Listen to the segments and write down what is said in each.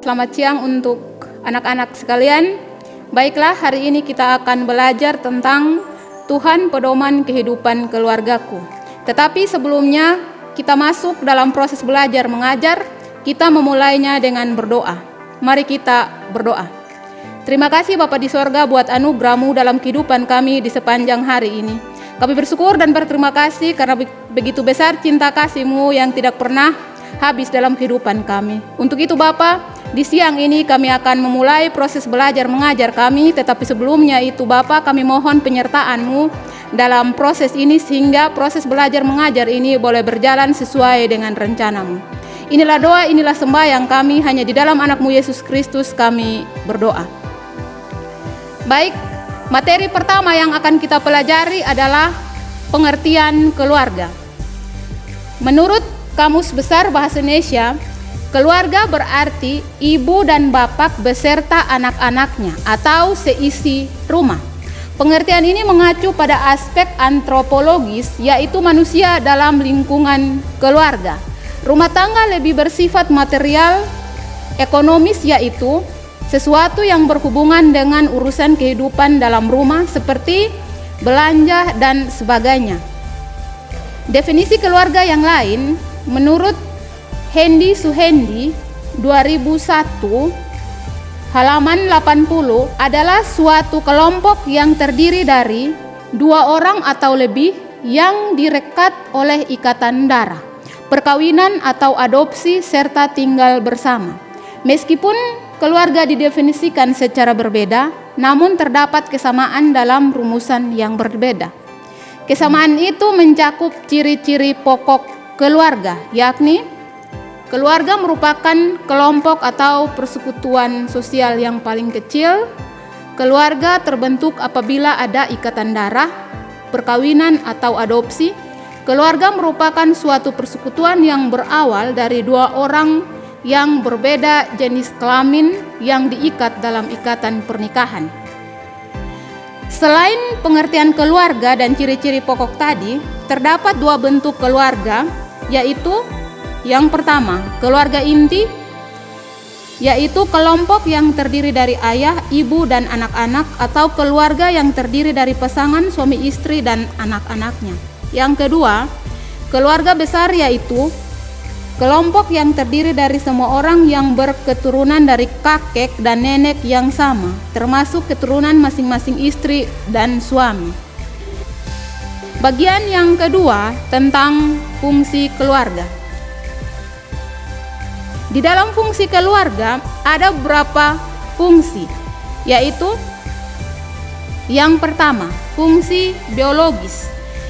selamat siang untuk anak-anak sekalian. Baiklah, hari ini kita akan belajar tentang Tuhan pedoman kehidupan keluargaku. Tetapi sebelumnya kita masuk dalam proses belajar mengajar, kita memulainya dengan berdoa. Mari kita berdoa. Terima kasih Bapa di sorga buat anugerah-Mu dalam kehidupan kami di sepanjang hari ini. Kami bersyukur dan berterima kasih karena begitu besar cinta kasih-Mu yang tidak pernah habis dalam kehidupan kami. Untuk itu Bapa, di siang ini kami akan memulai proses belajar mengajar kami, tetapi sebelumnya itu Bapa, kami mohon penyertaan-Mu dalam proses ini sehingga proses belajar mengajar ini boleh berjalan sesuai dengan rencana-Mu. Inilah doa, inilah sembahyang kami, hanya di dalam anak-Mu Yesus Kristus kami berdoa. Baik, materi pertama yang akan kita pelajari adalah pengertian keluarga. Menurut Kamus Besar Bahasa Indonesia, keluarga berarti ibu dan bapak beserta anak-anaknya atau seisi rumah. Pengertian ini mengacu pada aspek antropologis, yaitu manusia dalam lingkungan keluarga. Rumah tangga lebih bersifat material, ekonomis, yaitu sesuatu yang berhubungan dengan urusan kehidupan dalam rumah seperti belanja dan sebagainya. Definisi keluarga yang lain menurut Hendy Suhendi 2001 halaman 80 adalah suatu kelompok yang terdiri dari dua orang atau lebih yang direkat oleh ikatan darah, perkawinan atau adopsi serta tinggal bersama. Meskipun keluarga didefinisikan secara berbeda, namun terdapat kesamaan dalam rumusan yang berbeda. Kesamaan itu mencakup ciri-ciri pokok keluarga, yakni keluarga merupakan kelompok atau persekutuan sosial yang paling kecil. Keluarga terbentuk apabila ada ikatan darah, perkawinan atau adopsi. Keluarga merupakan suatu persekutuan yang berawal dari dua orang yang berbeda jenis kelamin yang diikat dalam ikatan pernikahan. Selain pengertian keluarga dan ciri-ciri pokok tadi, terdapat dua bentuk keluarga, yaitu yang pertama, keluarga inti, yaitu kelompok yang terdiri dari ayah, ibu, dan anak-anak, atau keluarga yang terdiri dari pasangan, suami istri, dan anak-anaknya. Yang kedua, keluarga besar, yaitu kelompok yang terdiri dari semua orang yang berketurunan dari kakek dan nenek yang sama, termasuk keturunan masing-masing istri dan suami. Bagian yang kedua tentang fungsi keluarga. Di dalam fungsi keluarga ada beberapa fungsi, yaitu yang pertama, fungsi biologis.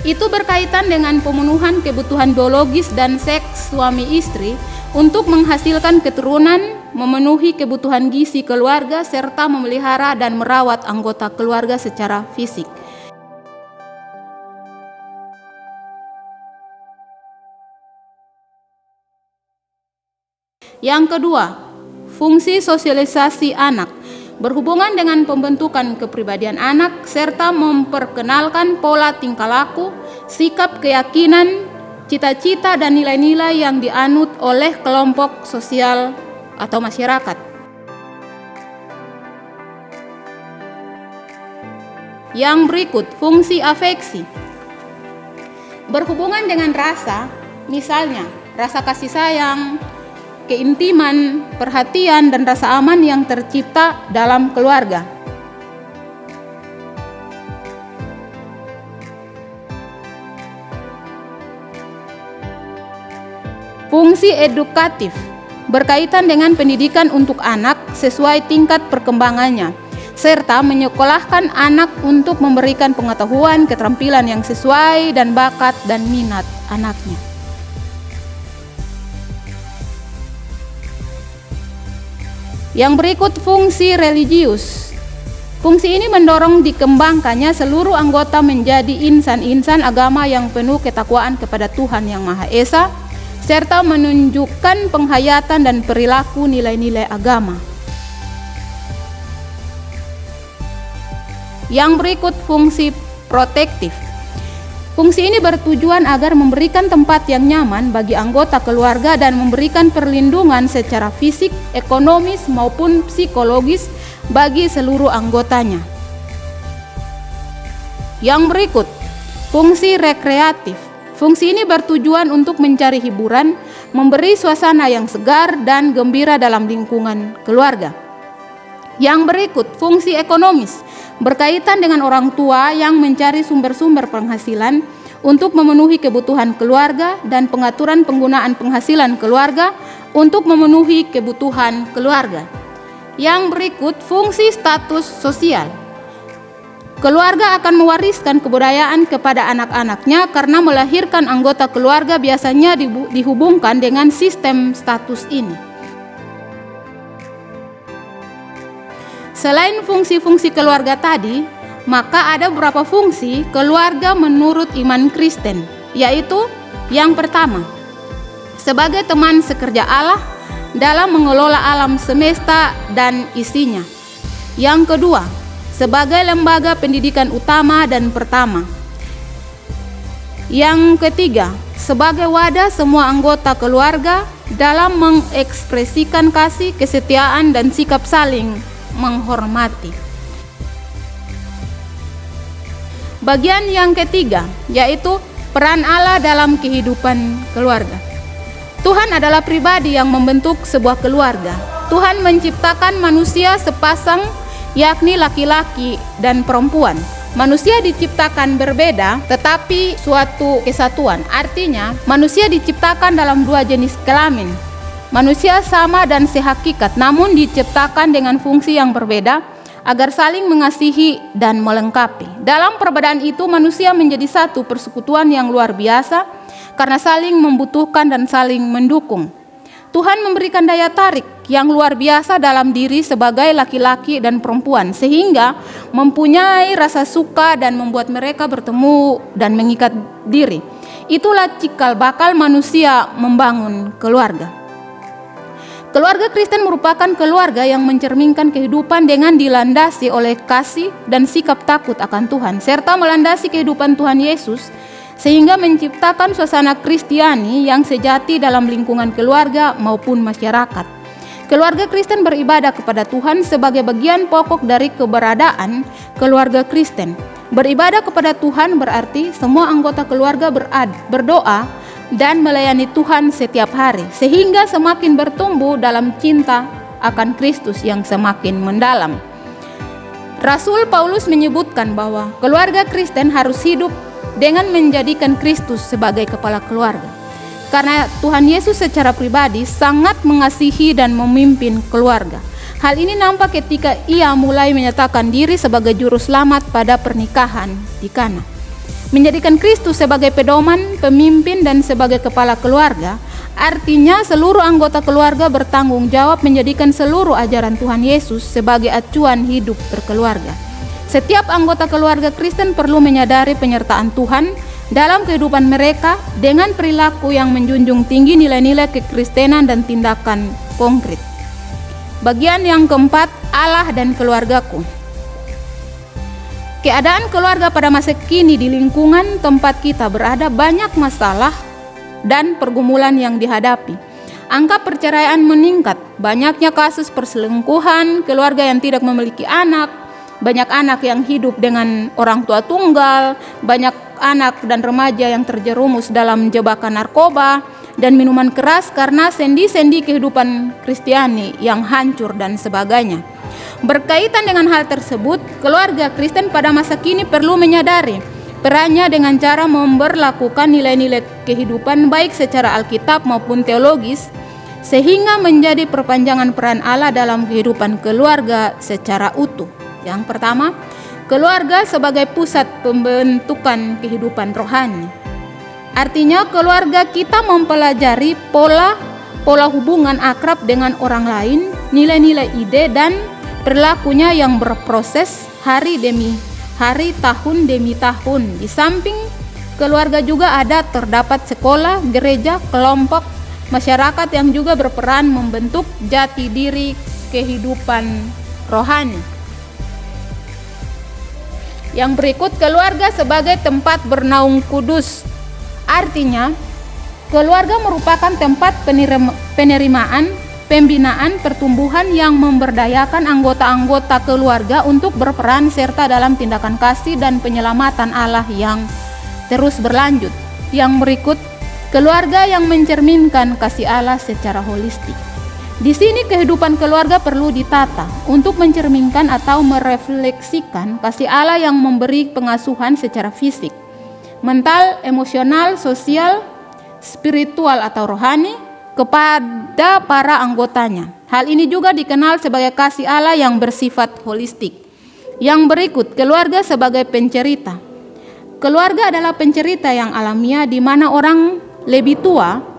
Itu berkaitan dengan pemenuhan kebutuhan biologis dan seks suami istri untuk menghasilkan keturunan, memenuhi kebutuhan gizi keluarga, serta memelihara dan merawat anggota keluarga secara fisik. Yang kedua, fungsi sosialisasi anak, berhubungan dengan pembentukan kepribadian anak serta memperkenalkan pola tingkah laku, sikap, keyakinan, cita-cita dan nilai-nilai yang dianut oleh kelompok sosial atau masyarakat. Yang berikut, fungsi afeksi, berhubungan dengan rasa, misalnya rasa kasih sayang, keintiman, perhatian, dan rasa aman yang tercipta dalam keluarga. Fungsi edukatif berkaitan dengan pendidikan untuk anak sesuai tingkat perkembangannya, serta menyekolahkan anak untuk memberikan pengetahuan, keterampilan yang sesuai dan bakat dan minat anaknya. Yang berikut, fungsi religius. Fungsi ini mendorong dikembangkannya seluruh anggota menjadi insan-insan agama yang penuh ketakwaan kepada Tuhan Yang Maha Esa, serta menunjukkan penghayatan dan perilaku nilai-nilai agama. Yang berikut, fungsi protektif. Fungsi ini bertujuan agar memberikan tempat yang nyaman bagi anggota keluarga dan memberikan perlindungan secara fisik, ekonomis, maupun psikologis bagi seluruh anggotanya. Yang berikut, fungsi rekreatif. Fungsi ini bertujuan untuk mencari hiburan, memberi suasana yang segar dan gembira dalam lingkungan keluarga. Yang berikut, fungsi ekonomis, berkaitan dengan orang tua yang mencari sumber-sumber penghasilan untuk memenuhi kebutuhan keluarga dan pengaturan penggunaan penghasilan keluarga untuk memenuhi kebutuhan keluarga. Yang berikut, fungsi status sosial. Keluarga akan mewariskan kebudayaan kepada anak-anaknya karena melahirkan anggota keluarga biasanya dihubungkan dengan sistem status ini. Selain fungsi-fungsi keluarga tadi, maka ada beberapa fungsi keluarga menurut iman Kristen, yaitu yang pertama, sebagai teman sekerja Allah dalam mengelola alam semesta dan isinya. Yang kedua, sebagai lembaga pendidikan utama dan pertama. Yang ketiga, sebagai wadah semua anggota keluarga dalam mengekspresikan kasih, kesetiaan, dan sikap saling menghormati. Bagian yang ketiga, yaitu peran Allah dalam kehidupan keluarga. Tuhan adalah pribadi yang membentuk sebuah keluarga. Tuhan menciptakan manusia sepasang, yakni laki-laki dan perempuan. Manusia diciptakan berbeda tetapi suatu kesatuan. Artinya, manusia diciptakan dalam dua jenis kelamin. Manusia sama dan sehakikat, namun diciptakan dengan fungsi yang berbeda agar saling mengasihi dan melengkapi. Dalam perbedaan itu, manusia menjadi satu persekutuan yang luar biasa karena saling membutuhkan dan saling mendukung. Tuhan memberikan daya tarik yang luar biasa dalam diri sebagai laki-laki dan perempuan, sehingga mempunyai rasa suka dan membuat mereka bertemu dan mengikat diri. Itulah cikal bakal manusia membangun keluarga. Keluarga Kristen merupakan keluarga yang mencerminkan kehidupan dengan dilandasi oleh kasih dan sikap takut akan Tuhan, serta melandasi kehidupan Tuhan Yesus, sehingga menciptakan suasana Kristiani yang sejati dalam lingkungan keluarga maupun masyarakat. Keluarga Kristen beribadah kepada Tuhan sebagai bagian pokok dari keberadaan keluarga Kristen. Beribadah kepada Tuhan berarti semua anggota keluarga berdoa dan melayani Tuhan setiap hari, sehingga semakin bertumbuh dalam cinta akan Kristus yang semakin mendalam. Rasul Paulus menyebutkan bahwa keluarga Kristen harus hidup dengan menjadikan Kristus sebagai kepala keluarga. Karena Tuhan Yesus secara pribadi sangat mengasihi dan memimpin keluarga. Hal ini nampak ketika ia mulai menyatakan diri sebagai juru selamat pada pernikahan di Kana. Menjadikan Kristus sebagai pedoman, pemimpin, dan sebagai kepala keluarga, artinya seluruh anggota keluarga bertanggung jawab menjadikan seluruh ajaran Tuhan Yesus sebagai acuan hidup berkeluarga. Setiap anggota keluarga Kristen perlu menyadari penyertaan Tuhan dalam kehidupan mereka dengan perilaku yang menjunjung tinggi nilai-nilai kekristenan dan tindakan konkret. Bagian yang keempat, Allah dan keluargaku. Keadaan keluarga pada masa kini di lingkungan tempat kita berada banyak masalah dan pergumulan yang dihadapi. Angka perceraian meningkat, banyaknya kasus perselingkuhan, keluarga yang tidak memiliki anak, banyak anak yang hidup dengan orang tua tunggal, banyak anak dan remaja yang terjerumus dalam jebakan narkoba dan minuman keras karena sendi-sendi kehidupan Kristiani yang hancur dan sebagainya. Berkaitan dengan hal tersebut, keluarga Kristen pada masa kini perlu menyadari perannya dengan cara memberlakukan nilai-nilai kehidupan baik secara Alkitab maupun teologis, sehingga menjadi perpanjangan peran Allah dalam kehidupan keluarga secara utuh. Yang pertama, keluarga sebagai pusat pembentukan kehidupan rohani. Artinya keluarga kita mempelajari pola hubungan akrab dengan orang lain, nilai-nilai ide dan perilakunya yang berproses hari demi hari, tahun demi tahun. Di samping keluarga juga terdapat sekolah, gereja, kelompok, masyarakat yang juga berperan membentuk jati diri kehidupan rohani. Yang berikut, keluarga sebagai tempat bernaung kudus. Artinya, keluarga merupakan tempat penerimaan, pembinaan, pertumbuhan yang memberdayakan anggota-anggota keluarga untuk berperan serta dalam tindakan kasih dan penyelamatan Allah yang terus berlanjut. Yang berikut, keluarga yang mencerminkan kasih Allah secara holistik. Di sini kehidupan keluarga perlu ditata untuk mencerminkan atau merefleksikan kasih Allah yang memberi pengasuhan secara fisik, mental, emosional, sosial, spiritual atau rohani kepada para anggotanya. Hal ini juga dikenal sebagai kasih Allah yang bersifat holistik. Yang berikut, keluarga sebagai pencerita. Keluarga adalah pencerita yang alamiah di mana orang lebih tua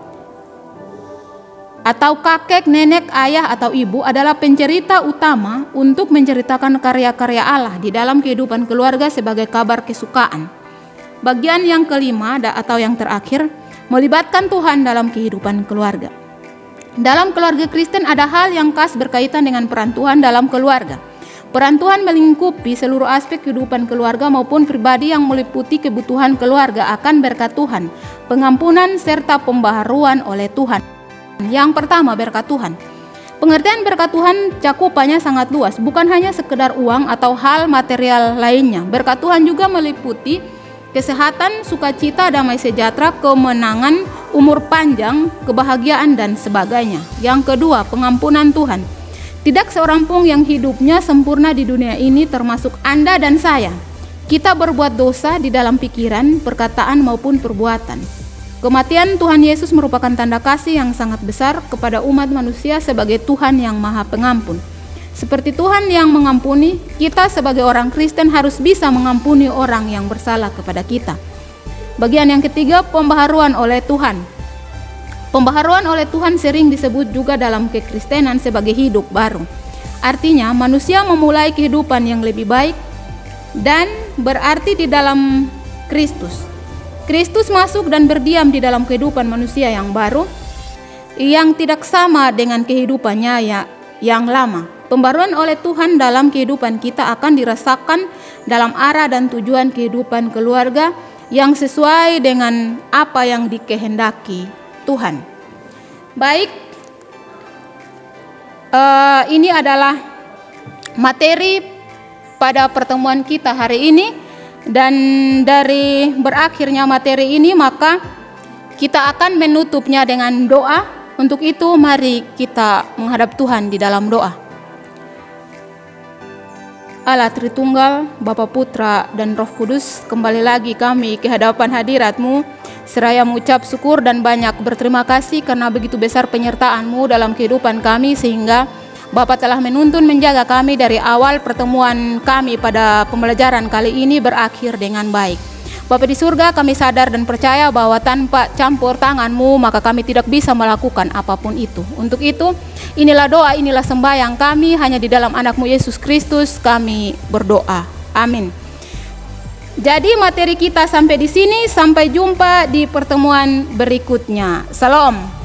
atau kakek, nenek, ayah, atau ibu adalah pencerita utama untuk menceritakan karya-karya Allah di dalam kehidupan keluarga sebagai kabar kesukaan. Bagian yang kelima atau yang terakhir, melibatkan Tuhan dalam kehidupan keluarga. Dalam keluarga Kristen ada hal yang khas berkaitan dengan peran Tuhan dalam keluarga. Peran Tuhan melingkupi seluruh aspek kehidupan keluarga maupun pribadi yang meliputi kebutuhan keluarga akan berkat Tuhan, pengampunan serta pembaharuan oleh Tuhan. Yang pertama, berkat Tuhan. Pengertian berkat Tuhan cakupannya sangat luas, bukan hanya sekedar uang atau hal material lainnya. Berkat Tuhan juga meliputi kesehatan, sukacita, damai sejahtera, kemenangan, umur panjang, kebahagiaan, dan sebagainya. Yang kedua, pengampunan Tuhan. Tidak seorang pun yang hidupnya sempurna di dunia ini, termasuk Anda dan saya. Kita berbuat dosa di dalam pikiran, perkataan, maupun perbuatan. Kematian Tuhan Yesus merupakan tanda kasih yang sangat besar kepada umat manusia sebagai Tuhan yang Maha Pengampun. Seperti Tuhan yang mengampuni, kita sebagai orang Kristen harus bisa mengampuni orang yang bersalah kepada kita. Bagian yang ketiga, pembaharuan oleh Tuhan. Pembaharuan oleh Tuhan sering disebut juga dalam kekristenan sebagai hidup baru. Artinya, manusia memulai kehidupan yang lebih baik dan berarti di dalam Kristus. Kristus masuk dan berdiam di dalam kehidupan manusia yang baru, yang tidak sama dengan kehidupannya yang lama. Pembaruan oleh Tuhan dalam kehidupan kita akan dirasakan dalam arah dan tujuan kehidupan keluarga yang sesuai dengan apa yang dikehendaki Tuhan. Baik, ini adalah materi pada pertemuan kita hari ini. Dan dari berakhirnya materi ini maka kita akan menutupnya dengan doa. Untuk itu mari kita menghadap Tuhan di dalam doa. Allah Tritunggal, Bapa, Putra, dan Roh Kudus, kembali lagi kami ke hadapan hadirat-Mu seraya mengucap syukur dan banyak berterima kasih karena begitu besar penyertaan-Mu dalam kehidupan kami sehingga Bapa telah menuntun menjaga kami dari awal pertemuan kami pada pembelajaran kali ini berakhir dengan baik. Bapa di surga, kami sadar dan percaya bahwa tanpa campur tangan-Mu maka kami tidak bisa melakukan apapun itu. Untuk itu, inilah doa, inilah sembahyang kami, hanya di dalam anak-Mu Yesus Kristus kami berdoa. Amin. Jadi materi kita sampai di sini, sampai jumpa di pertemuan berikutnya. Salam.